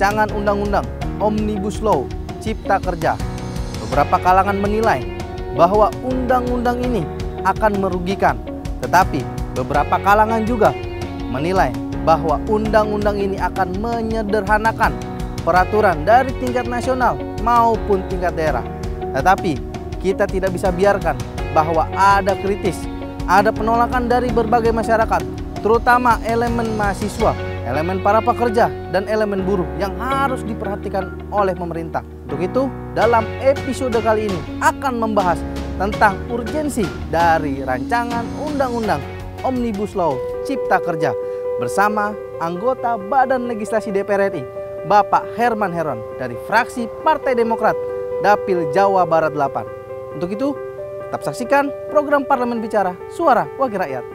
rancangan undang-undang Omnibus Law Cipta Kerja. Beberapa kalangan menilai bahwa undang-undang ini akan merugikan, tetapi beberapa kalangan juga menilai bahwa undang-undang ini akan menyederhanakan peraturan dari tingkat nasional maupun tingkat daerah. Tetapi kita tidak bisa biarkan bahwa ada kritis, ada penolakan dari berbagai masyarakat, terutama elemen mahasiswa, elemen para pekerja, dan elemen buruh yang harus diperhatikan oleh pemerintah. Untuk itu, dalam episode kali ini akan membahas tentang urgensi dari rancangan undang-undang Omnibus Law Cipta Kerja bersama anggota Badan Legislasi DPR RI, Bapak Herman Heron dari fraksi Partai Demokrat Dapil Jawa Barat 8. Untuk itu, tetap saksikan program Parlemen Bicara Suara Wakil Rakyat.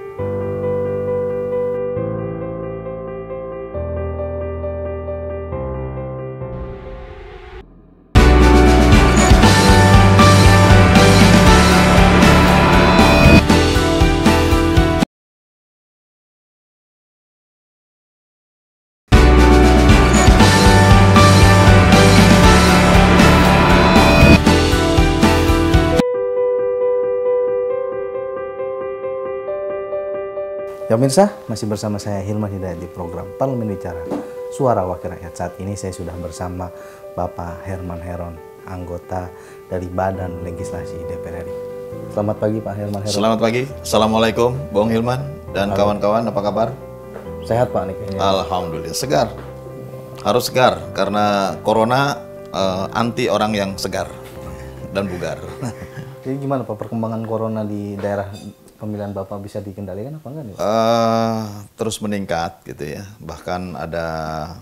Ya pemirsa, masih bersama saya Hilman Hidayat di program Parlemen Bicara Suara Wakil Rakyat. Saat ini saya sudah bersama Bapak Herman Heron, anggota dari Badan Legislasi DPR RI. Selamat pagi Pak Herman Heron. Selamat pagi, Assalamualaikum Bung Hilman dan kawan-kawan, apa kabar? Sehat Pak nih kayaknya. Alhamdulillah, segar. Harus segar, karena corona anti orang yang segar dan bugar. Jadi gimana Pak perkembangan corona di daerah pemilihan Bapak, bisa dikendalikan apa enggak nih? Terus meningkat gitu ya. Bahkan ada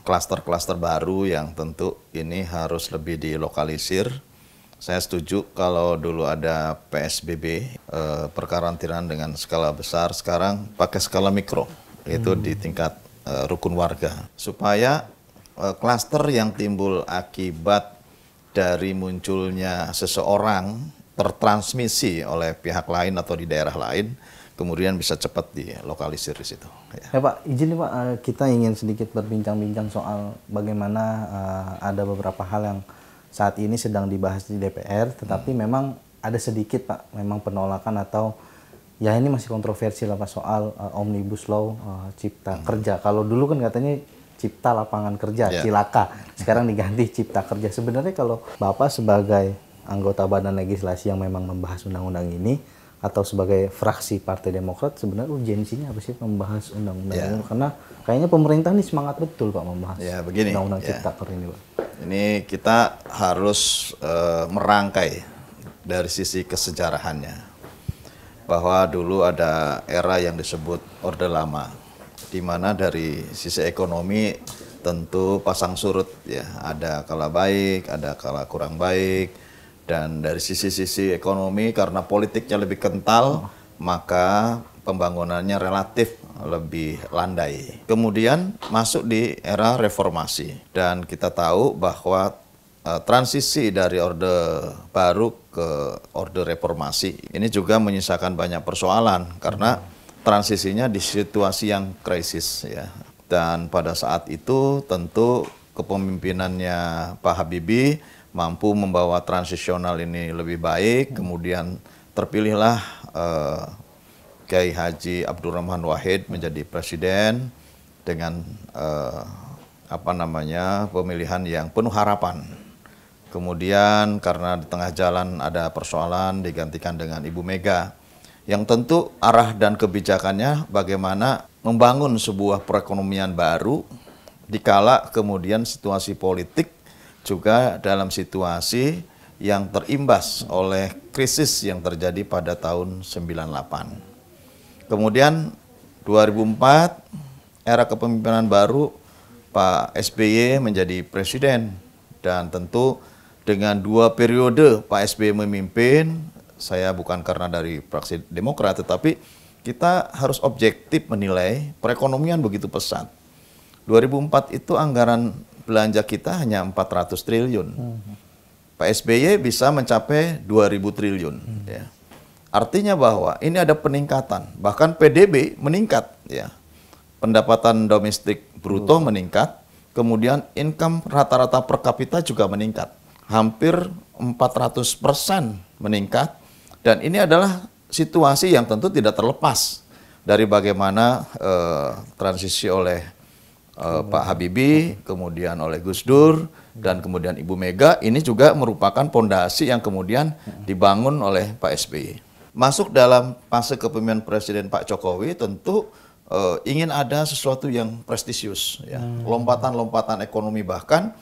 klaster-klaster baru yang tentu ini harus lebih dilokalisir. Saya setuju kalau dulu ada PSBB, perkarantinaan dengan skala besar, sekarang pakai skala mikro, itu di tingkat rukun warga. Supaya klaster yang timbul akibat dari munculnya seseorang tertransmisi oleh pihak lain atau di daerah lain, kemudian bisa cepat dilokalisir di situ. Ya Pak, izin nih Pak, kita ingin sedikit berbincang-bincang soal bagaimana ada beberapa hal yang saat ini sedang dibahas di DPR, tetapi memang ada sedikit Pak, memang penolakan atau ya ini masih kontroversi lah Pak soal Omnibus Law Cipta Kerja. Kalau dulu kan katanya Cipta Lapangan Kerja, Cilaka, sekarang diganti Cipta Kerja. Sebenarnya kalau Bapak sebagai anggota Badan Legislasi yang memang membahas undang-undang ini atau sebagai fraksi Partai Demokrat, sebenarnya urgensinya apa sih membahas undang-undang ini? Karena kayaknya pemerintah ini semangat betul Pak membahas undang-undang Cipta Kerja ini Pak. Ini kita harus merangkai dari sisi kesejarahannya, bahwa dulu ada era yang disebut Orde Lama, di mana dari sisi ekonomi tentu pasang surut ya, ada kala baik, ada kala kurang baik. Dan dari sisi ekonomi karena politiknya lebih kental, maka pembangunannya relatif lebih landai. Kemudian masuk di era reformasi, dan kita tahu bahwa transisi dari orde baru ke orde reformasi ini juga menyisakan banyak persoalan karena transisinya di situasi yang krisis ya. Dan pada saat itu tentu kepemimpinannya Pak Habibie mampu membawa transisional ini lebih baik, kemudian terpilihlah Kiai Haji Abdurrahman Wahid menjadi presiden dengan pemilihan yang penuh harapan. Kemudian karena di tengah jalan ada persoalan digantikan dengan Ibu Mega, yang tentu arah dan kebijakannya bagaimana membangun sebuah perekonomian baru dikala kemudian situasi politik juga dalam situasi yang terimbas oleh krisis yang terjadi pada tahun 98. Kemudian 2004 era kepemimpinan baru Pak SBY menjadi presiden, dan tentu dengan 2 periode Pak SBY memimpin, saya bukan karena dari fraksi Demokrat, tetapi kita harus objektif menilai perekonomian begitu pesat. 2004 itu anggaran belanja kita hanya 400 triliun. Pak SBY bisa mencapai 2.000 triliun. Ya. Artinya bahwa ini ada peningkatan, bahkan PDB meningkat. Ya. Pendapatan domestik bruto meningkat, kemudian income rata-rata per kapita juga meningkat, hampir 400% meningkat, dan ini adalah situasi yang tentu tidak terlepas dari bagaimana transisi oleh Pak Habibie, kemudian oleh Gus Dur, dan kemudian Ibu Mega. Ini juga merupakan pondasi yang kemudian dibangun oleh Pak SBY. Masuk dalam fase kepemimpinan Presiden Pak Jokowi tentu ingin ada sesuatu yang prestisius, ya. Lompatan-lompatan ekonomi, bahkan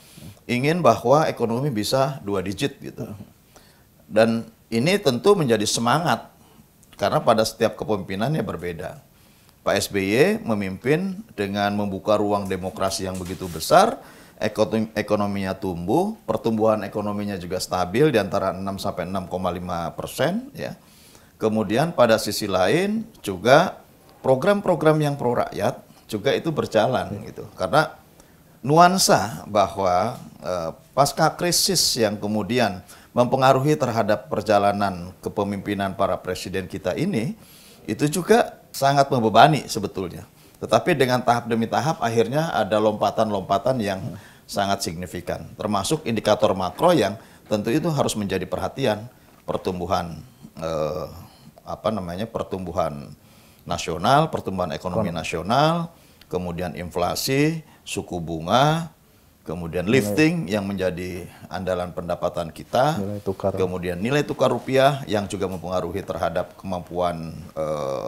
ingin bahwa ekonomi bisa 2 digit gitu. Dan ini tentu menjadi semangat karena pada setiap kepemimpinannya berbeda. Pak SBY memimpin dengan membuka ruang demokrasi yang begitu besar, ekonominya tumbuh, pertumbuhan ekonominya juga stabil di antara 6 sampai 6,5%, ya. Kemudian pada sisi lain juga program-program yang pro rakyat juga itu berjalan gitu. Karena nuansa bahwa pasca krisis yang kemudian mempengaruhi terhadap perjalanan kepemimpinan para presiden kita ini, itu juga sangat membebani sebetulnya. Tetapi dengan tahap demi tahap akhirnya ada lompatan-lompatan yang sangat signifikan. Termasuk indikator makro yang tentu itu harus menjadi perhatian, pertumbuhan pertumbuhan nasional, pertumbuhan ekonomi nasional, kemudian inflasi, suku bunga, kemudian lifting yang menjadi andalan pendapatan kita, kemudian nilai tukar rupiah yang juga mempengaruhi terhadap kemampuan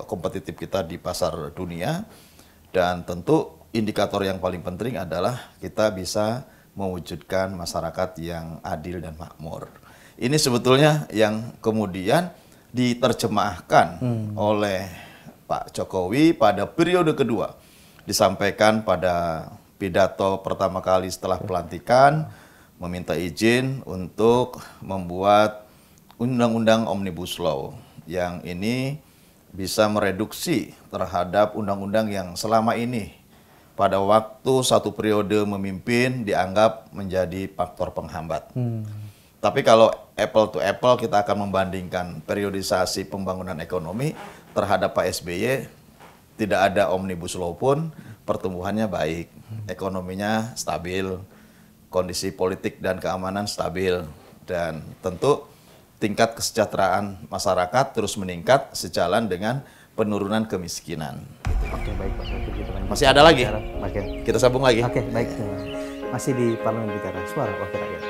kompetitif kita di pasar dunia, dan tentu indikator yang paling penting adalah kita bisa mewujudkan masyarakat yang adil dan makmur. Ini sebetulnya yang kemudian diterjemahkan oleh Pak Jokowi pada periode kedua, disampaikan pada pidato pertama kali setelah pelantikan, meminta izin untuk membuat undang-undang Omnibus Law yang ini bisa mereduksi terhadap undang-undang yang selama ini pada waktu satu periode memimpin dianggap menjadi faktor penghambat. Tapi kalau apple to apple kita akan membandingkan periodisasi pembangunan ekonomi terhadap Pak SBY, tidak ada Omnibus Law pun pertumbuhannya baik, ekonominya stabil, kondisi politik dan keamanan stabil, dan tentu tingkat kesejahteraan masyarakat terus meningkat sejalan dengan penurunan kemiskinan. Oke, baik Pak. Masih ada lagi? Oke. Kita sambung lagi. Oke, baik. Masih di Parlemen Bicara Suara Wakil Rakyat.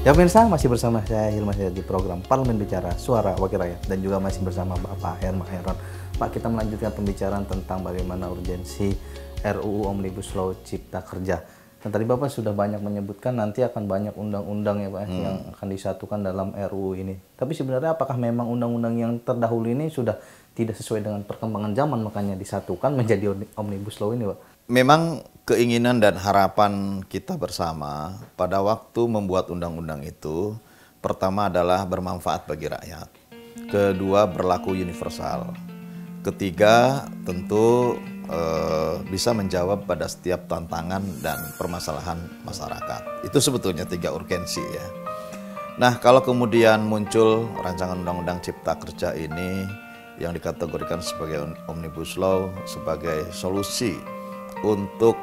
Ya pemirsa, masih bersama saya Hilman di program Parlemen Bicara Suara Wakil Rakyat, dan juga masih bersama Bapak Herman Hairon. Pak, kita melanjutkan pembicaraan tentang bagaimana urgensi RUU Omnibus Law Cipta Kerja. Dan tadi Bapak sudah banyak menyebutkan nanti akan banyak undang-undang ya Pak yang akan disatukan dalam RUU ini. Tapi sebenarnya apakah memang undang-undang yang terdahulu ini sudah tidak sesuai dengan perkembangan zaman makanya disatukan menjadi Omnibus Law ini Pak? Memang keinginan dan harapan kita bersama pada waktu membuat undang-undang itu, pertama adalah bermanfaat bagi rakyat, kedua berlaku universal, ketiga tentu bisa menjawab pada setiap tantangan dan permasalahan masyarakat. Itu sebetulnya 3 urgensi ya. Nah, kalau kemudian muncul rancangan undang-undang Cipta Kerja ini yang dikategorikan sebagai Omnibus Law sebagai solusi untuk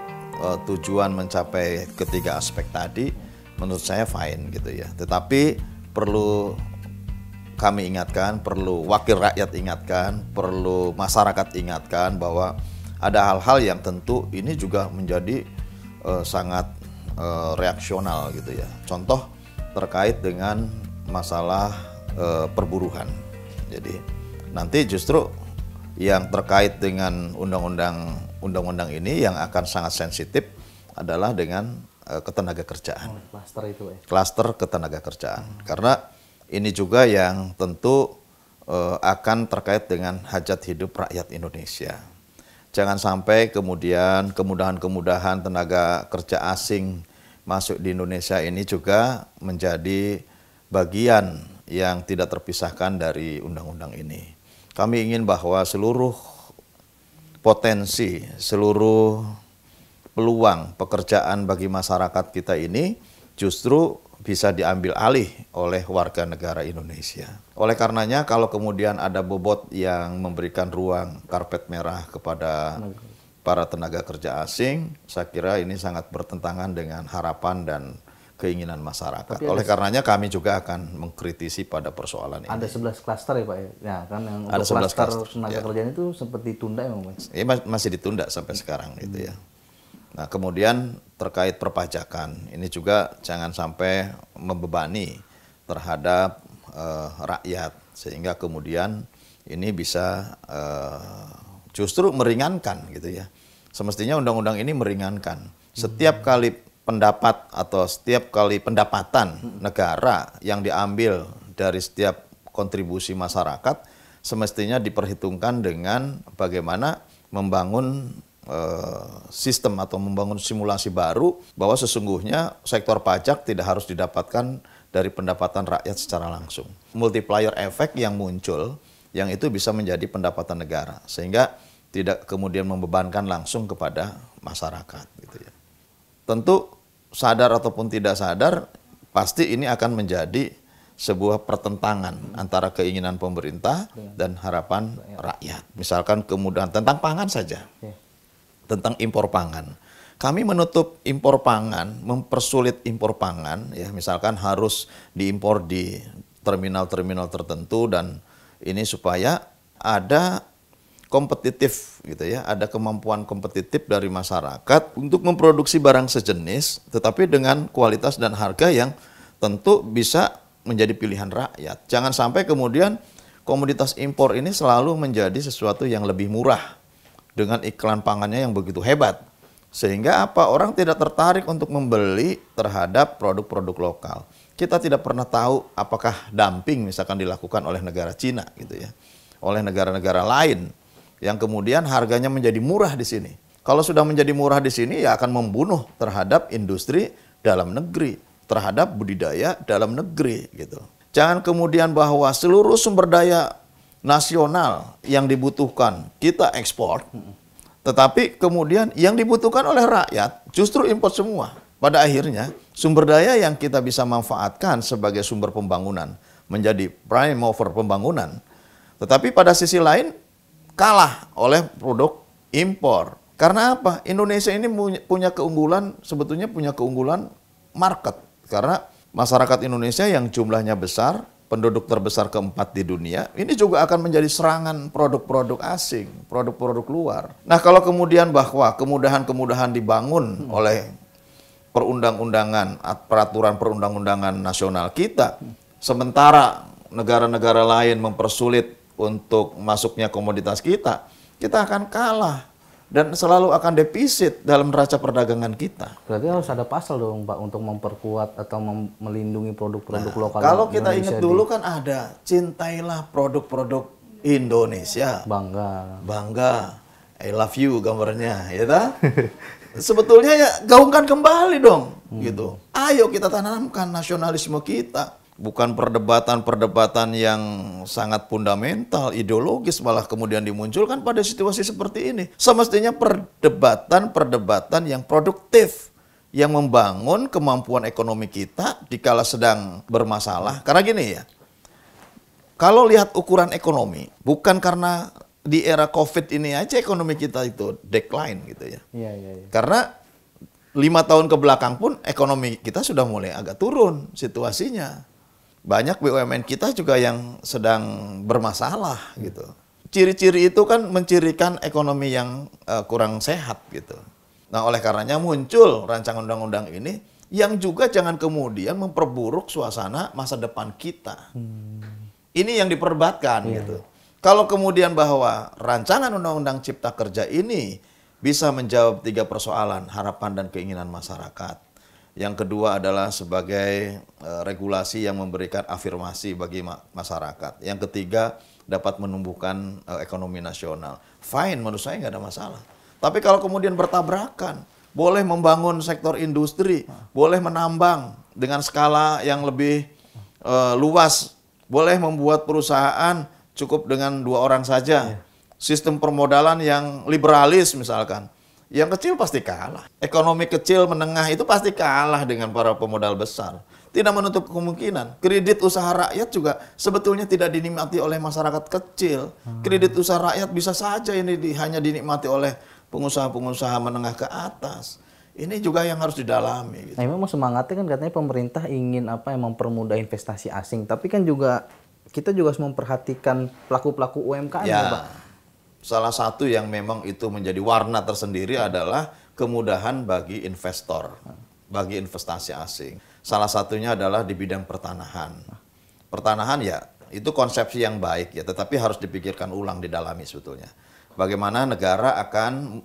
tujuan mencapai ketiga aspek tadi, menurut saya fine gitu ya. Tetapi perlu kami ingatkan, perlu wakil rakyat ingatkan, perlu masyarakat ingatkan bahwa ada hal-hal yang tentu ini juga menjadi sangat reaksional gitu ya. Contoh terkait dengan masalah perburuhan. Jadi nanti justru yang terkait dengan undang-undang ini yang akan sangat sensitif adalah dengan ketenaga kerjaan. Klaster itu ya. Klaster ketenaga kerjaan. Karena ini juga yang tentu akan terkait dengan hajat hidup rakyat Indonesia. Jangan sampai kemudian kemudahan-kemudahan tenaga kerja asing masuk di Indonesia ini juga menjadi bagian yang tidak terpisahkan dari undang-undang ini. Kami ingin bahwa seluruh potensi, seluruh peluang pekerjaan bagi masyarakat kita ini justru bisa diambil alih oleh warga negara Indonesia. Oleh karenanya kalau kemudian ada bobot yang memberikan ruang karpet merah kepada para tenaga kerja asing, saya kira ini sangat bertentangan dengan harapan dan keinginan masyarakat. Oleh karenanya kami juga akan mengkritisi pada persoalan ini. Ada 11 klaster ya Pak ya? Ya kan yang ada untuk 11 klaster tenaga kerjaan itu sempat ditunda ya Pak? Ya, masih ditunda sampai sekarang gitu ya. Nah kemudian terkait perpajakan, ini juga jangan sampai membebani terhadap rakyat, sehingga kemudian ini bisa justru meringankan gitu ya. Semestinya undang-undang ini meringankan. Setiap kali pendapat atau setiap kali pendapatan negara yang diambil dari setiap kontribusi masyarakat, semestinya diperhitungkan dengan bagaimana membangun sistem atau membangun simulasi baru bahwa sesungguhnya sektor pajak tidak harus didapatkan dari pendapatan rakyat secara langsung. Multiplier efek yang muncul, yang itu bisa menjadi pendapatan negara, sehingga tidak kemudian membebankan langsung kepada masyarakat. Gitu ya. Tentu sadar ataupun tidak sadar, pasti ini akan menjadi sebuah pertentangan antara keinginan pemerintah dan harapan rakyat. Misalkan kemudahan tentang pangan saja. Tentang impor pangan. Kami menutup impor pangan, mempersulit impor pangan, ya misalkan harus diimpor di terminal-terminal tertentu dan ini supaya ada kompetitif gitu ya, ada kemampuan kompetitif dari masyarakat untuk memproduksi barang sejenis tetapi dengan kualitas dan harga yang tentu bisa menjadi pilihan rakyat. Jangan sampai kemudian komoditas impor ini selalu menjadi sesuatu yang lebih murah dengan iklan pangannya yang begitu hebat. Sehingga apa? Orang tidak tertarik untuk membeli terhadap produk-produk lokal. Kita tidak pernah tahu apakah dumping misalkan dilakukan oleh negara Cina gitu ya. Oleh negara-negara lain yang kemudian harganya menjadi murah di sini. Kalau sudah menjadi murah di sini ya akan membunuh terhadap industri dalam negeri, terhadap budidaya dalam negeri gitu. Jangan kemudian bahwa seluruh sumber daya nasional yang dibutuhkan kita ekspor, tetapi kemudian yang dibutuhkan oleh rakyat justru impor semua. Pada akhirnya sumber daya yang kita bisa manfaatkan sebagai sumber pembangunan menjadi prime mover pembangunan, tetapi pada sisi lain kalah oleh produk impor. Karena apa? Indonesia ini punya keunggulan, sebetulnya punya keunggulan market. Karena masyarakat Indonesia yang jumlahnya besar, penduduk terbesar keempat di dunia, ini juga akan menjadi serangan produk-produk asing, produk-produk luar. Nah kalau kemudian bahwa kemudahan-kemudahan dibangun oleh perundang-undangan, peraturan perundang-undangan nasional kita, sementara negara-negara lain mempersulit untuk masuknya komoditas kita, kita akan kalah dan selalu akan defisit dalam neraca perdagangan kita. Berarti harus ada pasal dong Pak untuk memperkuat atau melindungi produk-produk lokal. Kalau kita ingat dulu kan ada cintailah produk-produk Indonesia. Bangga. I love you gambarnya, ya ta? Sebetulnya ya gaungkan kembali dong, gitu. Ayo kita tanamkan nasionalisme kita. Bukan perdebatan-perdebatan yang sangat fundamental, ideologis malah kemudian dimunculkan pada situasi seperti ini. Semestinya perdebatan-perdebatan yang produktif, yang membangun kemampuan ekonomi kita dikala sedang bermasalah. Karena gini ya, kalau lihat ukuran ekonomi, bukan karena di era COVID ini aja ekonomi kita itu decline gitu ya. Iya. Karena 5 tahun ke belakang pun ekonomi kita sudah mulai agak turun situasinya. Banyak BUMN kita juga yang sedang bermasalah gitu. Ciri-ciri itu kan mencirikan ekonomi yang kurang sehat gitu. Nah oleh karenanya muncul rancangan undang-undang ini yang juga jangan kemudian memperburuk suasana masa depan kita. Ini yang diperdebatkan gitu. Kalau kemudian bahwa rancangan undang-undang Cipta Kerja ini bisa menjawab 3 persoalan, harapan dan keinginan masyarakat. Yang kedua adalah sebagai regulasi yang memberikan afirmasi bagi masyarakat. Yang ketiga dapat menumbuhkan ekonomi nasional. Fine, menurut saya nggak ada masalah. Tapi kalau kemudian bertabrakan, boleh membangun sektor industri, boleh menambang dengan skala yang lebih luas, boleh membuat perusahaan cukup dengan 2 orang saja. Sistem permodalan yang liberalis misalkan. Yang kecil pasti kalah. Ekonomi kecil menengah itu pasti kalah dengan para pemodal besar. Tidak menutup kemungkinan. Kredit usaha rakyat juga sebetulnya tidak dinikmati oleh masyarakat kecil. Kredit usaha rakyat bisa saja ini hanya dinikmati oleh pengusaha-pengusaha menengah ke atas. Ini juga yang harus didalami. Gitu. Nah, memang semangatnya kan katanya pemerintah ingin mempermudah investasi asing. Tapi kan juga kita juga harus memperhatikan pelaku-pelaku UMKM ya, Pak. Salah satu yang memang itu menjadi warna tersendiri adalah kemudahan bagi investor, bagi investasi asing. Salah satunya adalah di bidang pertanahan. Pertanahan ya itu konsepsi yang baik ya, tetapi harus dipikirkan ulang, didalami sebetulnya. Bagaimana negara akan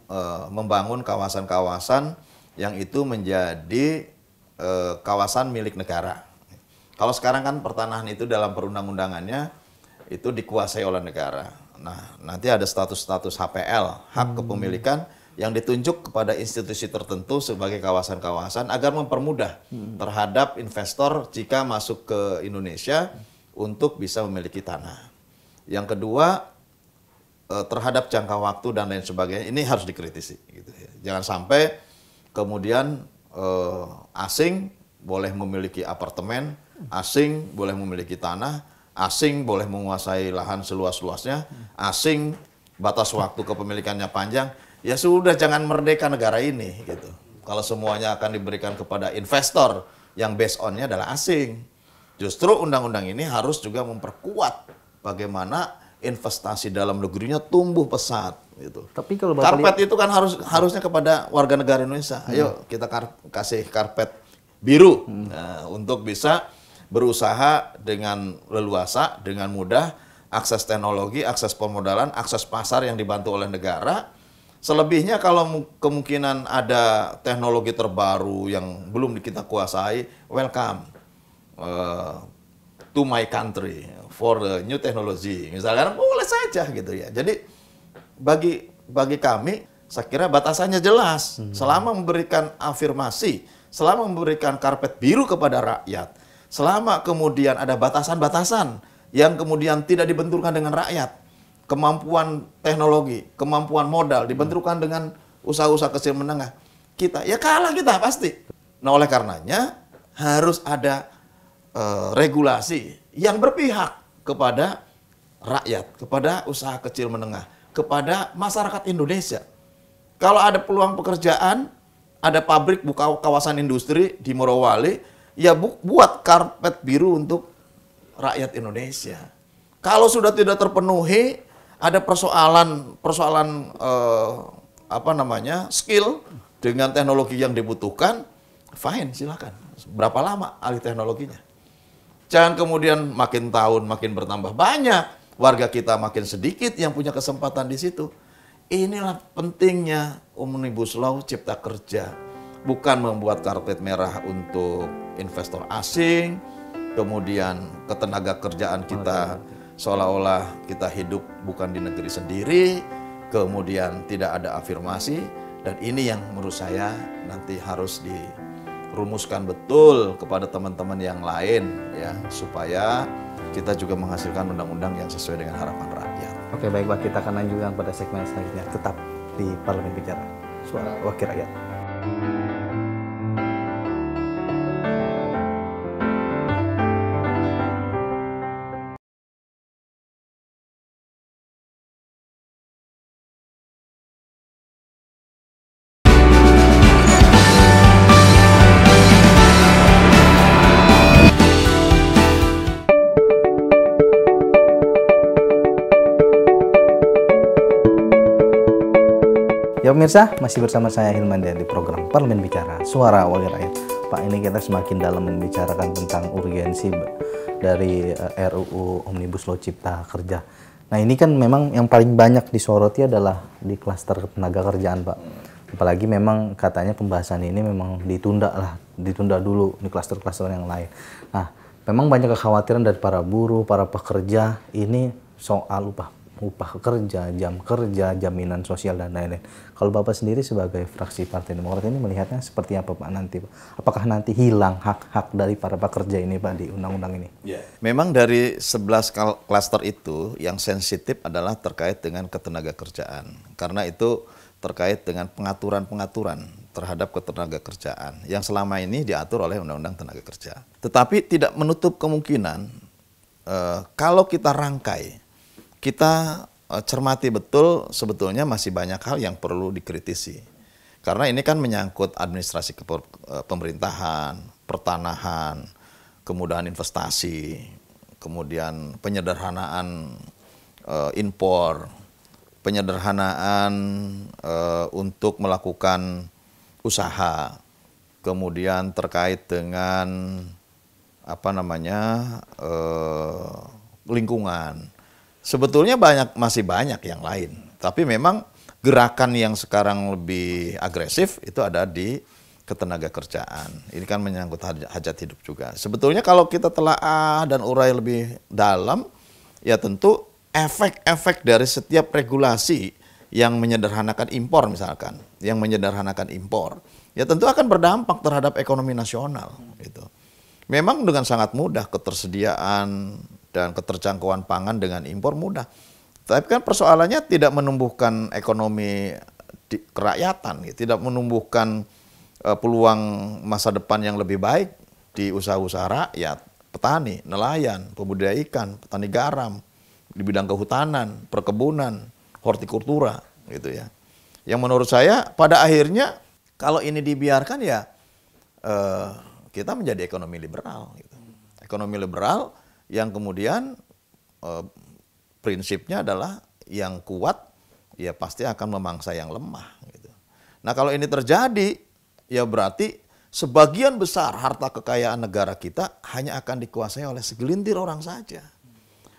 membangun kawasan-kawasan yang itu menjadi kawasan milik negara. Kalau sekarang kan pertanahan itu dalam perundang-undangannya itu dikuasai oleh negara. Nah, nanti ada status-status HPL, hak kepemilikan, yang ditunjuk kepada institusi tertentu sebagai kawasan-kawasan agar mempermudah terhadap investor jika masuk ke Indonesia untuk bisa memiliki tanah. Yang kedua, terhadap jangka waktu dan lain sebagainya, ini harus dikritisi. Gitu ya. Jangan sampai kemudian asing boleh memiliki apartemen, asing boleh memiliki tanah, asing boleh menguasai lahan seluas-luasnya, asing batas waktu kepemilikannya panjang, ya sudah jangan merdeka negara ini gitu. Kalau semuanya akan diberikan kepada investor yang based on-nya adalah asing. Justru undang-undang ini harus juga memperkuat bagaimana investasi dalam negerinya tumbuh pesat gitu. Tapi kalau karpet itu kan harusnya kepada warga negara Indonesia. Ayo kita kasih karpet biru untuk bisa berusaha dengan leluasa, dengan mudah, akses teknologi, akses pemodalan, akses pasar yang dibantu oleh negara. Selebihnya kalau kemungkinan ada teknologi terbaru yang belum kita kuasai, welcome to my country for the new technology. Misalkan boleh saja gitu ya. Jadi bagi kami, saya kira batasannya jelas. Selama memberikan afirmasi, selama memberikan karpet biru kepada rakyat, selama kemudian ada batasan-batasan yang kemudian tidak dibenturkan dengan rakyat, kemampuan teknologi, kemampuan modal dibenturkan dengan usaha-usaha kecil menengah, kita kalah kita pasti. Nah, oleh karenanya harus ada regulasi yang berpihak kepada rakyat, kepada usaha kecil menengah, kepada masyarakat Indonesia. Kalau ada peluang pekerjaan, ada pabrik buka kawasan industri di Morowali, ya buat karpet biru untuk rakyat Indonesia. Kalau sudah tidak terpenuhi, ada persoalan skill dengan teknologi yang dibutuhkan, fine silakan. Berapa lama alih teknologinya? Jangan kemudian makin tahun makin bertambah banyak, warga kita makin sedikit yang punya kesempatan di situ. Inilah pentingnya Omnibus Law Cipta Kerja. Bukan membuat karpet merah untuk investor asing, kemudian ketenaga kerjaan kita seolah-olah kita hidup bukan di negeri sendiri, kemudian tidak ada afirmasi, dan ini yang menurut saya nanti harus dirumuskan betul kepada teman-teman yang lain ya, supaya kita juga menghasilkan undang-undang yang sesuai dengan harapan rakyat. Oke, baik Pak, kita akan lanjutkan pada segmen selanjutnya. Tetap di Parlemen Bicara, Suara Wakil Rakyat. Ya pemirsa, masih bersama saya Hilman di program Parlemen Bicara, Suara Wakil Rakyat. Pak, ini kita semakin dalam membicarakan tentang urgensi dari RUU Omnibus Law Cipta Kerja. Nah, ini kan memang yang paling banyak disoroti adalah di klaster tenaga kerjaan, Pak. Apalagi memang katanya pembahasan ini memang ditunda lah ditunda dulu di klaster-klaster yang lain. Nah, memang banyak kekhawatiran dari para buruh, para pekerja ini soal upah kerja, jam kerja, jaminan sosial dan lain-lain. Kalau Bapak sendiri sebagai fraksi Partai Demokrat ini melihatnya seperti apa Pak nanti, Pak? Apakah nanti hilang hak-hak dari para pekerja ini Pak di undang-undang ini? Memang dari 11 klaster itu yang sensitif adalah terkait dengan ketenaga kerjaan. Karena itu terkait dengan pengaturan-pengaturan terhadap ketenaga kerjaan yang selama ini diatur oleh Undang-Undang Tenaga Kerja. Tetapi tidak menutup kemungkinan kalau kita rangkai, kita cermati betul, sebetulnya masih banyak hal yang perlu dikritisi. Karena ini kan menyangkut administrasi pemerintahan, pertanahan, kemudahan investasi, kemudian penyederhanaan impor, penyederhanaan untuk melakukan usaha, kemudian terkait dengan lingkungan. Sebetulnya masih banyak yang lain, tapi memang gerakan yang sekarang lebih agresif itu ada di ketenaga kerjaan. Ini kan menyangkut hajat hidup juga. Sebetulnya kalau kita telaah dan urai lebih dalam, ya tentu efek-efek dari setiap regulasi yang menyederhanakan impor misalkan, ya tentu akan berdampak terhadap ekonomi nasional. Gitu. Memang dengan sangat mudah ketersediaan dan keterjangkauan pangan dengan impor mudah. Tapi kan persoalannya tidak menumbuhkan ekonomi kerakyatan, gitu. Tidak menumbuhkan peluang masa depan yang lebih baik di usaha-usaha rakyat, petani, nelayan, pembudidaya ikan, petani garam, di bidang kehutanan, perkebunan, hortikultura, gitu ya. Yang menurut saya pada akhirnya kalau ini dibiarkan ya kita menjadi ekonomi liberal, gitu. Ekonomi liberal yang kemudian prinsipnya adalah yang kuat ya pasti akan memangsa yang lemah, gitu. Nah kalau ini terjadi ya berarti sebagian besar harta kekayaan negara kita hanya akan dikuasai oleh segelintir orang saja.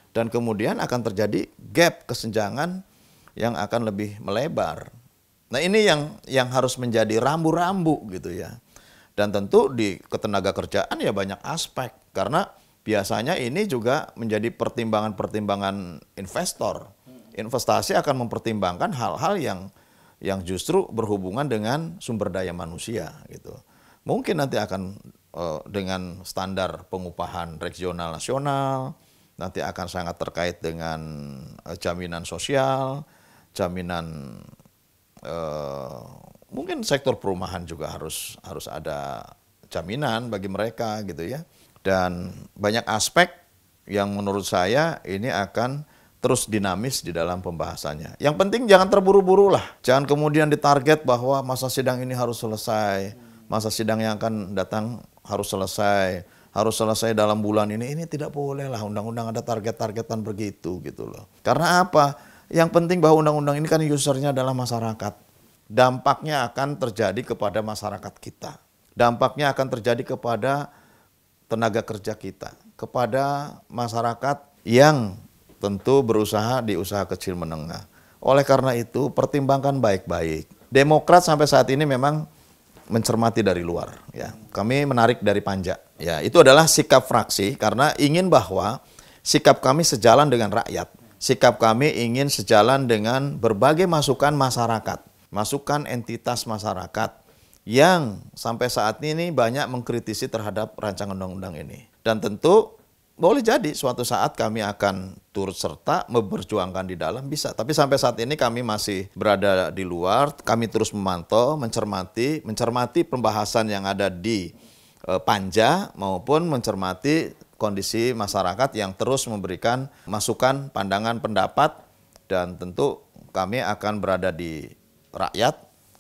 Dan kemudian akan terjadi gap kesenjangan yang akan lebih melebar. Nah ini yang harus menjadi rambu-rambu gitu ya. Dan tentu di ketenaga kerjaan ya banyak aspek karena biasanya ini juga menjadi pertimbangan-pertimbangan investor. Investasi akan mempertimbangkan hal-hal yang justru berhubungan dengan sumber daya manusia gitu. Mungkin nanti akan dengan standar pengupahan regional nasional, nanti akan sangat terkait dengan jaminan sosial, jaminan mungkin sektor perumahan juga harus ada jaminan bagi mereka gitu ya. Dan banyak aspek yang menurut saya ini akan terus dinamis di dalam pembahasannya. Yang penting jangan terburu-buru lah. Jangan kemudian ditarget bahwa masa sidang ini harus selesai. Masa sidang yang akan datang harus selesai dalam bulan ini. Ini tidak boleh lah, undang-undang ada target-targetan begitu gitu loh. Karena apa? Yang penting bahwa undang-undang ini kan usernya adalah masyarakat. Dampaknya akan terjadi kepada masyarakat kita. Dampaknya akan terjadi kepada tenaga kerja kita, kepada masyarakat yang tentu berusaha di usaha kecil menengah. Oleh karena itu, pertimbangkan baik-baik. Demokrat sampai saat ini memang mencermati dari luar. Ya, kami menarik dari panja. Ya, itu adalah sikap fraksi karena ingin bahwa sikap kami sejalan dengan rakyat. Sikap kami ingin sejalan dengan berbagai masukan masyarakat, masukan entitas masyarakat yang sampai saat ini banyak mengkritisi terhadap rancangan undang-undang ini. Dan tentu boleh jadi suatu saat kami akan turut serta memperjuangkan di dalam, bisa. Tapi sampai saat ini kami masih berada di luar, kami terus memantau, mencermati pembahasan yang ada di panja maupun mencermati kondisi masyarakat yang terus memberikan masukan, pandangan, pendapat, dan tentu kami akan berada di rakyat,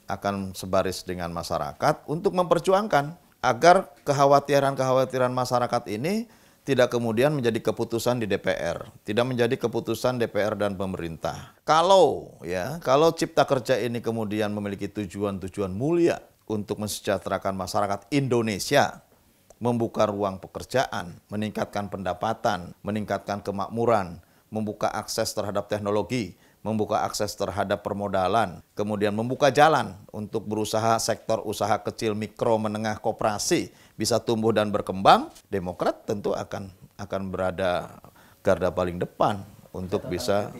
akan sebaris dengan masyarakat untuk memperjuangkan agar kekhawatiran-kekhawatiran masyarakat ini tidak kemudian menjadi keputusan di DPR, tidak menjadi keputusan DPR dan pemerintah. Kalau cipta kerja ini kemudian memiliki tujuan-tujuan mulia untuk mensejahterakan masyarakat Indonesia, membuka ruang pekerjaan, meningkatkan pendapatan, meningkatkan kemakmuran, membuka akses terhadap teknologi, membuka akses terhadap permodalan, kemudian membuka jalan untuk berusaha sektor usaha kecil, mikro, menengah, koperasi bisa tumbuh dan berkembang, Demokrat tentu akan berada garda paling depan untuk bisa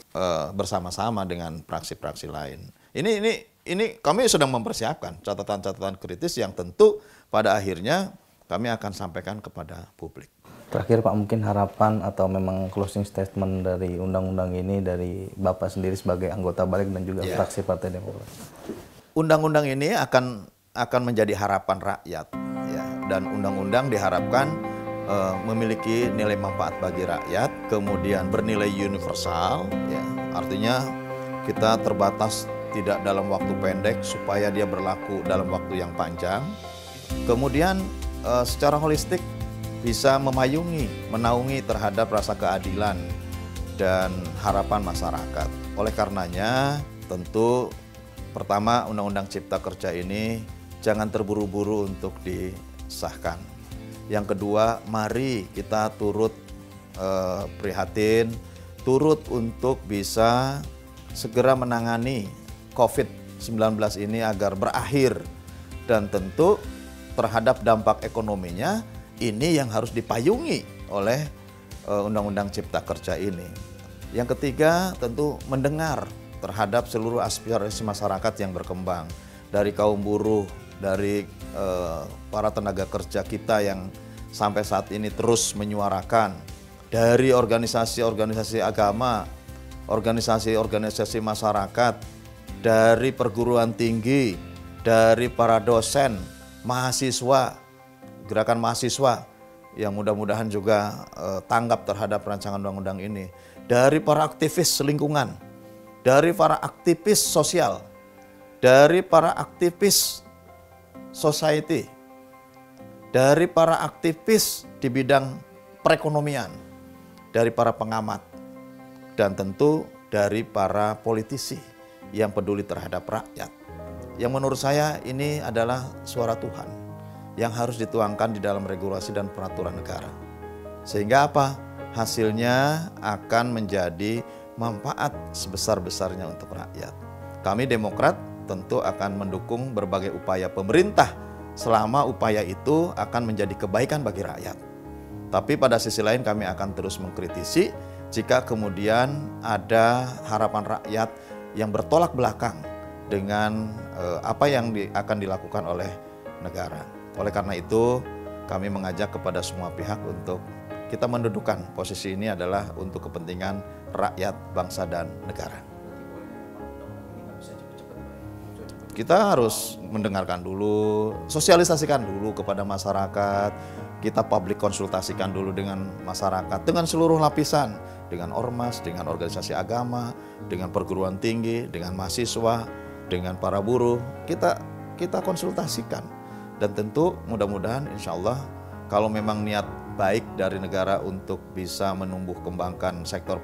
bersama-sama dengan praksi-praksi lain. Ini kami sedang mempersiapkan catatan-catatan kritis yang tentu pada akhirnya kami akan sampaikan kepada publik. Terakhir Pak, mungkin harapan atau memang closing statement dari undang-undang ini dari Bapak sendiri sebagai anggota balik dan juga fraksi Partai Demokrat. Undang-undang ini akan menjadi harapan rakyat, ya. Dan undang-undang diharapkan memiliki nilai manfaat bagi rakyat, kemudian bernilai universal, ya. Artinya kita terbatas tidak dalam waktu pendek supaya dia berlaku dalam waktu yang panjang. Kemudian secara holistik bisa menaungi terhadap rasa keadilan dan harapan masyarakat. Oleh karenanya, tentu pertama Undang-Undang Cipta Kerja ini jangan terburu-buru untuk disahkan. Yang kedua, mari kita turut prihatin, turut untuk bisa segera menangani COVID-19 ini agar berakhir, dan tentu terhadap dampak ekonominya ini yang harus dipayungi oleh Undang-Undang Cipta Kerja ini. Yang ketiga, tentu mendengar terhadap seluruh aspirasi masyarakat yang berkembang, dari kaum buruh, dari para tenaga kerja kita yang sampai saat ini terus menyuarakan, dari organisasi-organisasi agama, organisasi-organisasi masyarakat, dari perguruan tinggi, dari para dosen, mahasiswa, gerakan mahasiswa yang mudah-mudahan juga tanggap terhadap rancangan undang-undang ini, dari para aktivis lingkungan, dari para aktivis sosial, dari para aktivis society, dari para aktivis di bidang perekonomian, dari para pengamat, dan tentu dari para politisi yang peduli terhadap rakyat. Yang menurut saya ini adalah suara Tuhan yang harus dituangkan di dalam regulasi dan peraturan negara. Sehingga apa? Hasilnya akan menjadi manfaat sebesar-besarnya untuk rakyat. Kami Demokrat tentu akan mendukung berbagai upaya pemerintah selama upaya itu akan menjadi kebaikan bagi rakyat. Tapi pada sisi lain kami akan terus mengkritisi jika kemudian ada harapan rakyat yang bertolak belakang dengan apa yang akan dilakukan oleh negara. Oleh karena itu, kami mengajak kepada semua pihak untuk kita mendudukan posisi ini adalah untuk kepentingan rakyat, bangsa, dan negara. Kita harus mendengarkan dulu, sosialisasikan dulu kepada masyarakat, kita publik konsultasikan dulu dengan masyarakat, dengan seluruh lapisan, dengan ormas, dengan organisasi agama, dengan perguruan tinggi, dengan mahasiswa, dengan para buruh, kita konsultasikan. Dan tentu mudah-mudahan insya Allah kalau memang niat baik dari negara untuk bisa menumbuh kembangkan sektor